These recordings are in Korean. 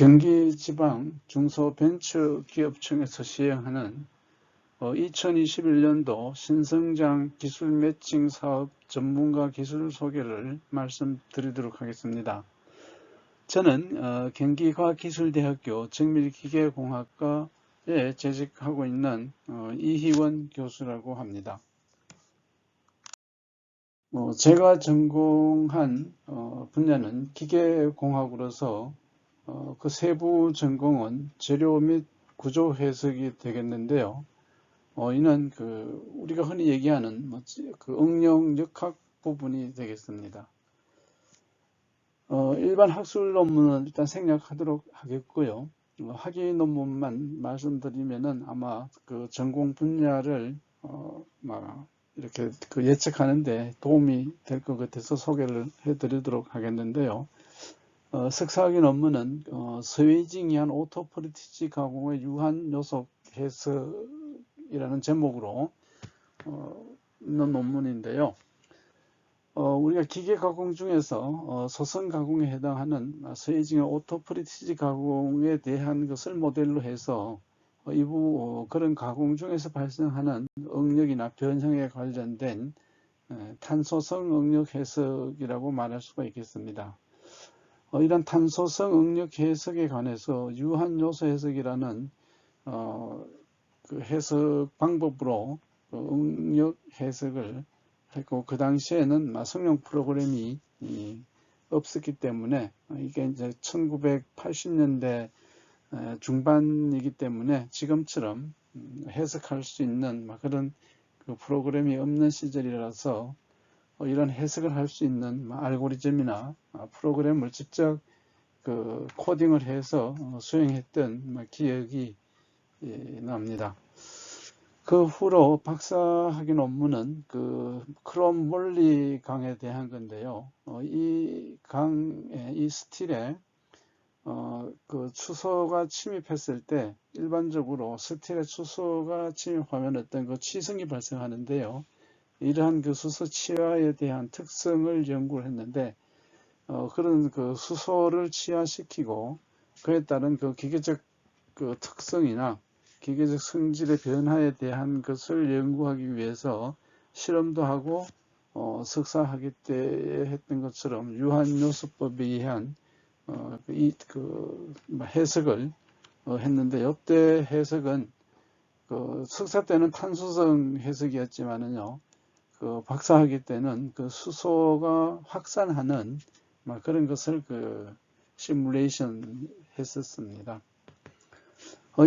경기지방 중소벤처기업청에서 시행하는 2021년도 신성장 기술 매칭 사업 전문가 기술 소개를 말씀드리도록 하겠습니다. 저는 경기과학기술대학교 정밀기계공학과에 재직하고 있는 이희원 교수라고 합니다. 제가 전공한 분야는 기계공학으로서 그 세부 전공은 재료 및 구조 해석이 되겠는데요. 이는 우리가 흔히 얘기하는 그 응용 역학 부분이 되겠습니다. 일반 학술 논문은 일단 생략하도록 하겠고요. 학위 논문만 말씀드리면은 아마 그 전공 분야를 이렇게 예측하는데 도움이 될 것 같아서 소개를 해드리도록 하겠는데요. 석사학위 논문은 스웨이징이한 오토포리티지 가공의 유한 요소 해석이라는 제목으로 있는 논문인데요. 우리가 기계 가공 중에서 소성 가공에 해당하는 스웨이징의 오토포리티지 가공에 대한 것을 모델로 해서 그런 가공 중에서 발생하는 응력이나 변형에 관련된 탄소성 응력 해석이라고 말할 수가 있겠습니다. 이런 탄소성 응력 해석에 관해서 유한 요소 해석이라는 그 해석 방법으로 응력 해석을 했고, 그 당시에는 성형 프로그램이 없었기 때문에 이게 이제 1980년대 중반이기 때문에 지금처럼 해석할 수 있는 그런 그 프로그램이 없는 시절이라서 이런 해석을 할 수 있는 알고리즘이나 프로그램을 직접 코딩을 해서 수행했던 기억이 납니다. 그 후로 박사학위 논문은 크롬 몰리 강에 대한 건데요. 이 강에, 이 스틸에 추소가 침입했을 때 일반적으로 스틸에 추소가 침입하면 어떤 치성이 발생하는데요. 이러한 수소 치화에 대한 특성을 연구를 했는데 그런 수소를 치화시키고 그에 따른 기계적 특성이나 기계적 성질의 변화에 대한 것을 연구하기 위해서 실험도 하고 석사학위 때 했던 것처럼 유한요소법에 의한 해석을 했는데, 이때 해석은 석사 때는 탄소성 해석이었지만은요, 박사학위 때는 수소가 확산하는 그런 것을 시뮬레이션 했었습니다.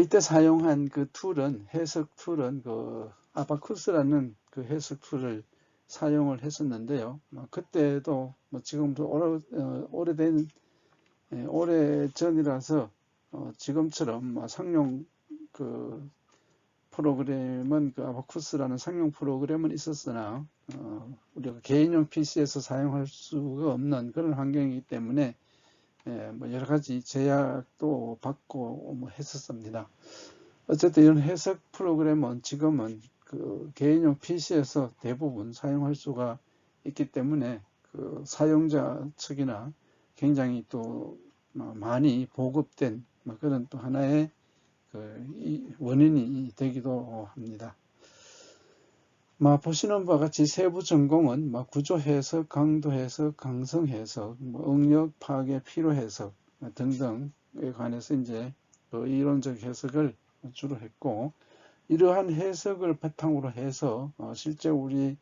이때 사용한 해석 툴은 아바쿠스라는 해석 툴을 사용을 했었는데요. 그때도 지금도 오래 전이라서 지금처럼 상용 프로그램은 아바쿠스라는 상용 프로그램은 있었으나 우리가 개인용 PC에서 사용할 수가 없는 그런 환경이기 때문에 여러 가지 제약도 받고 했었습니다. 어쨌든 이런 해석 프로그램은 지금은 개인용 PC에서 대부분 사용할 수가 있기 때문에 사용자 측이나 굉장히 또 많이 보급된 그런 또 하나의 원인이 되기도 합니다. 보시는 바와 같이 세부 전공은 구조 해석, 강도 해석, 강성 해석, 응력 파악의 필요 해석 등등에 관해서 이제 이론적 해석을 주로 했고, 이러한 해석을 바탕으로 해서 실제 우리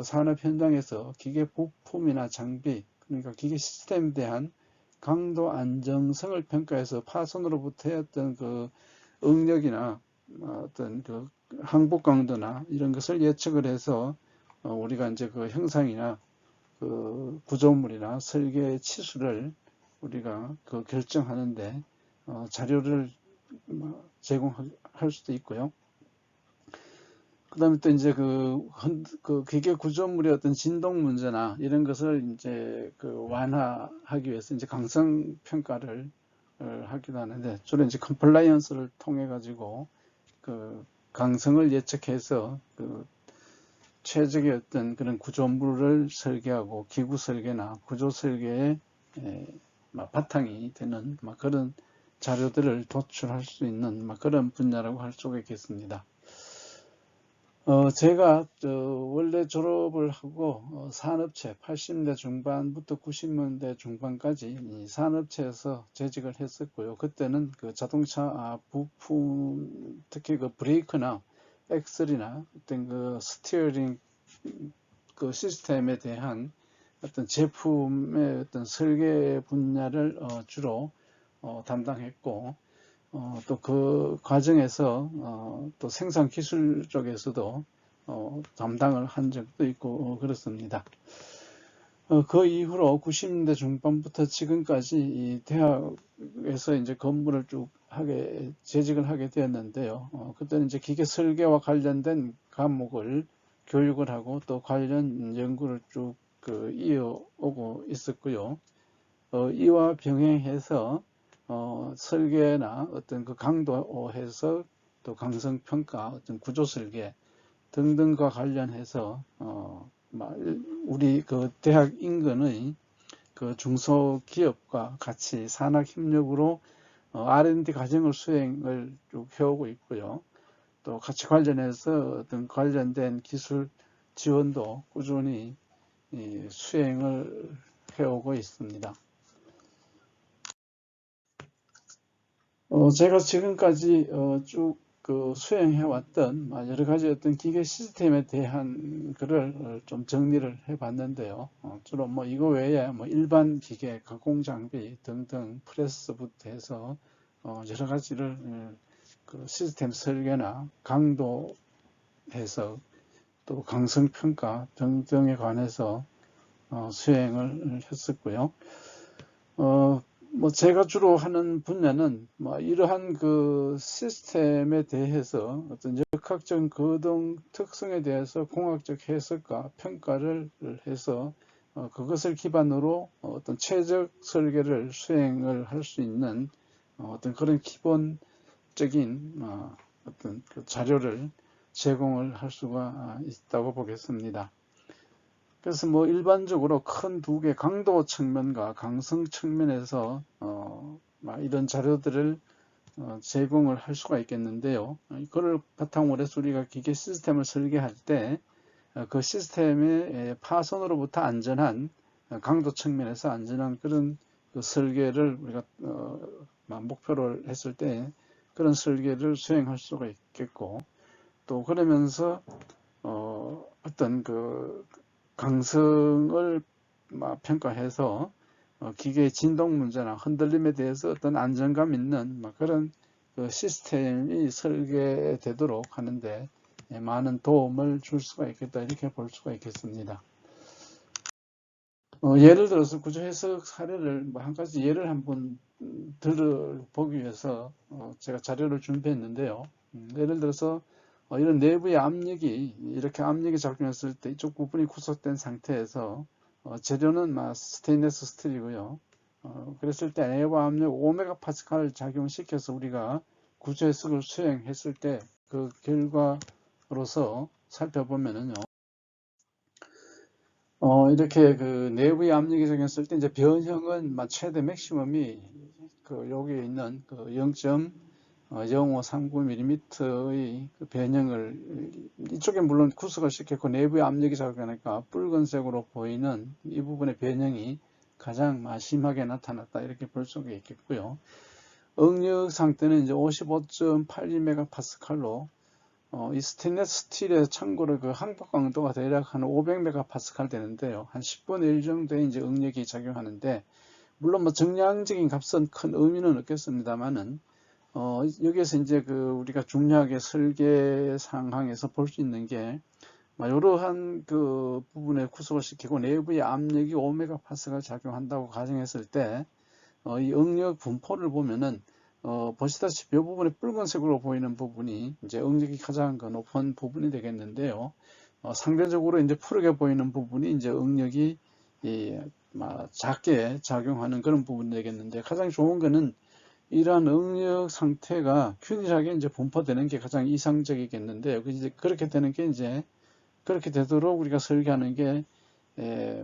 산업 현장에서 기계 부품이나 장비, 그러니까 기계 시스템에 대한 강도 안정성을 평가해서 파손으로부터의 어떤 응력이나 어떤 항복 강도나 이런 것을 예측을 해서 우리가 이제 형상이나 구조물이나 설계 치수를 우리가 결정하는데 자료를 제공할 수도 있고요. 그 다음에 또 이제 기계 구조물의 어떤 진동 문제나 이런 것을 이제 완화하기 위해서 이제 강성 평가를 하기도 하는데, 주로 이제 컴플라이언스를 통해 가지고 강성을 예측해서 최적의 어떤 그런 구조물을 설계하고 기구 설계나 구조 설계의 바탕이 되는 그런 자료들을 도출할 수 있는 그런 분야라고 할 수가 있겠습니다. 제가 원래 졸업을 하고 산업체 80년대 중반부터 90년대 중반까지 이 산업체에서 재직을 했었고요. 그때는 그 자동차 부품, 특히 그 브레이크나 엑셀이나 어떤 그 스티어링 그 시스템에 대한 어떤 제품의 어떤 설계 분야를 주로 담당했고, 또 그 과정에서 또 생산 기술 쪽에서도 담당을 한 적도 있고 그렇습니다. 그 이후로 90년대 중반부터 지금까지 이 대학에서 이제 근무를 쭉 재직을 하게 되었는데요. 그때는 이제 기계 설계와 관련된 과목을 교육을 하고 또 관련 연구를 쭉 이어오고 있었고요. 이와 병행해서 설계나 어떤 그 강도해서 또 강성평가, 어떤 구조 설계 등등과 관련해서 우리 그 대학 인근의 그 중소기업과 같이 산학협력으로 R&D 과정을 수행을 쭉 해오고 있고요. 또 같이 관련해서 어떤 관련된 기술 지원도 꾸준히 수행을 해오고 있습니다. 제가 지금까지 쭉 수행해왔던 여러 가지 어떤 기계 시스템에 대한 글을 좀 정리를 해봤는데요. 주로 이거 외에 일반 기계, 가공 장비 등등 프레스부터 해서 여러 가지를 그 시스템 설계나 강도 해석, 또 강성 평가 등등에 관해서 수행을 했었고요. 제가 주로 하는 분야는 이러한 그 시스템에 대해서 어떤 역학적 거동 특성에 대해서 공학적 해석과 평가를 해서 그것을 기반으로 어떤 최적 설계를 수행을 할 수 있는 어떤 그런 기본적인 어떤 그 자료를 제공을 할 수가 있다고 보겠습니다. 그래서 일반적으로 큰 두 개 강도 측면과 강성 측면에서 이런 자료들을 제공을 할 수가 있겠는데요. 이거를 바탕으로 해서 우리가 기계 시스템을 설계할 때 그 시스템의 파손으로부터 안전한 강도 측면에서 안전한 그런 그 설계를 우리가 목표를 했을 때 그런 설계를 수행할 수가 있겠고, 또 그러면서 어떤 그 강성을 평가해서 기계의 진동 문제나 흔들림에 대해서 어떤 안정감 있는 그런 그 시스템이 설계되도록 하는데 많은 도움을 줄 수가 있겠다, 이렇게 볼 수가 있겠습니다. 예를 들어서 구조 해석 사례를 한 가지 예를 한번 들어보기 위해서 제가 자료를 준비했는데요. 예를 들어서 이런 내부의 압력이 이렇게 압력이 작용했을 때 이쪽 부분이 구속된 상태에서 재료는 스테인리스 스틸이고요. 그랬을 때 내부 압력 5메가파스칼을 작용시켜서 우리가 구조 해석을 수행했을 때 그 결과로서 살펴보면은요. 이렇게 그 내부의 압력이 적용했을 때 이제 변형은 최대 맥시멈이 여기 있는 그 0.0539mm의 그 변형을 이쪽에 물론 구속을 시켰고 내부의 압력이 작용하니까 붉은색으로 보이는 이 부분의 변형이 가장 심하게 나타났다, 이렇게 볼 수가 있겠고요. 응력 상태는 이제 55.82메가파스칼로 이 스테인리스 스틸에 참고로 그 항복 강도가 대략 한 500메가파스칼 되는데요. 한 10분의 1 정도의 이제 응력이 작용하는데, 물론 정량적인 값은 큰 의미는 없겠습니다만은, 여기에서 이제 우리가 중요하게 설계 상황에서 볼 수 있는 게, 이러한 그 부분에 구속을 시키고 내부의 압력이 5메가파스칼 작용한다고 가정했을 때, 이 응력 분포를 보면은, 보시다시피 이 부분에 붉은색으로 보이는 부분이 이제 응력이 가장 높은 부분이 되겠는데요. 상대적으로 이제 푸르게 보이는 부분이 이제 응력이 작게 작용하는 그런 부분이 되겠는데, 가장 좋은 거는 이러한 응력 상태가 균일하게 이제 분포되는 게 가장 이상적이겠는데요. 이제 그렇게 되는 게 이제 그렇게 되도록 우리가 설계하는 게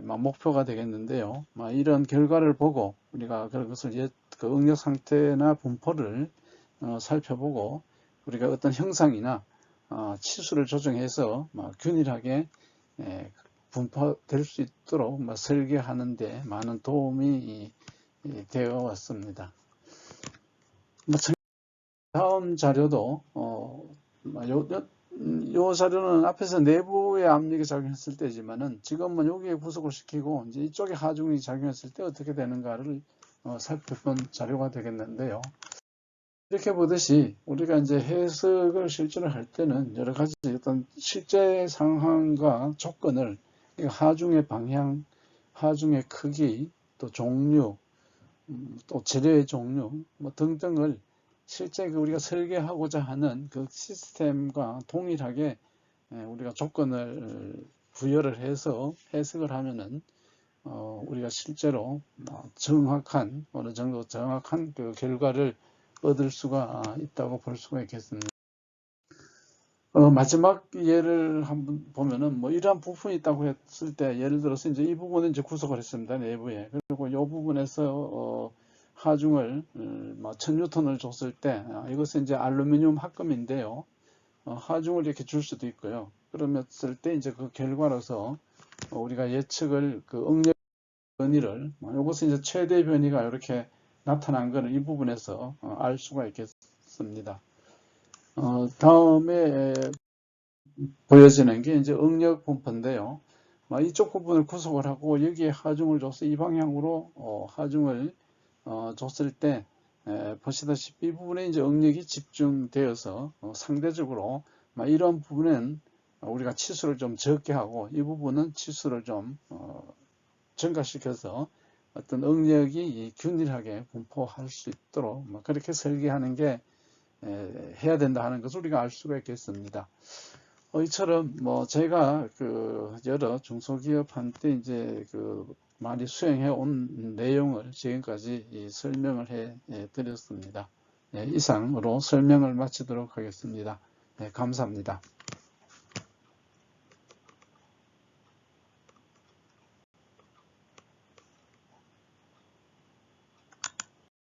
목표가 되겠는데요. 이런 결과를 보고 우리가 그것을 그 응력 상태나 분포를 살펴보고 우리가 어떤 형상이나 치수를 조정해서 균일하게 분포될 수 있도록 설계하는 데 많은 도움이 되어 왔습니다. 다음 자료도 요 자료는 앞에서 내부의 압력이 작용했을 때지만은 지금은 여기에 부속을 시키고 이제 이쪽에 하중이 작용했을 때 어떻게 되는가를 살펴본 자료가 되겠는데요. 이렇게 보듯이 우리가 이제 해석을 실제로 할 때는 여러 가지 어떤 실제 상황과 조건을 하중의 방향, 하중의 크기, 또 종류, 또 재료의 종류 등등을 실제 우리가 설계하고자 하는 그 시스템과 동일하게 우리가 조건을 부여를 해서 해석을 하면은 우리가 실제로 정확한 어느 정도 정확한 그 결과를 얻을 수가 있다고 볼 수가 있겠습니다. 마지막 예를 한번 보면은 이러한 부분이 있다고 했을 때 예를 들어서 이제 이 부분은 이제 구속을 했습니다. 내부에. 그리고 이 부분에서 하중을 1000N을 줬을 때 이것은 이제 알루미늄 합금인데요. 하중을 이렇게 줄 수도 있고요. 그러면을 때 이제 그 결과로서 우리가 예측을 그 응력 변이를 이것은 이제 최대 변이가 이렇게 나타난 것을 이 부분에서 알 수가 있겠습니다. 다음에 보여지는 게 이제 응력 분포인데요. 이쪽 부분을 구속을 하고 여기에 하중을 줘서 이 방향으로 하중을 줬을 때 보시다시피 이 부분에 이제 응력이 집중되어서 상대적으로 이런 부분은 우리가 치수를 좀 적게 하고 이 부분은 치수를 좀 증가시켜서 어떤 응력이 균일하게 분포할 수 있도록 그렇게 설계하는 게 해야 된다 하는 것을 우리가 알 수가 있겠습니다. 이처럼 제가 그 여러 중소기업한테 이제 많이 수행해 온 내용을 지금까지 설명을 해 드렸습니다. 이상으로 설명을 마치도록 하겠습니다. 감사합니다.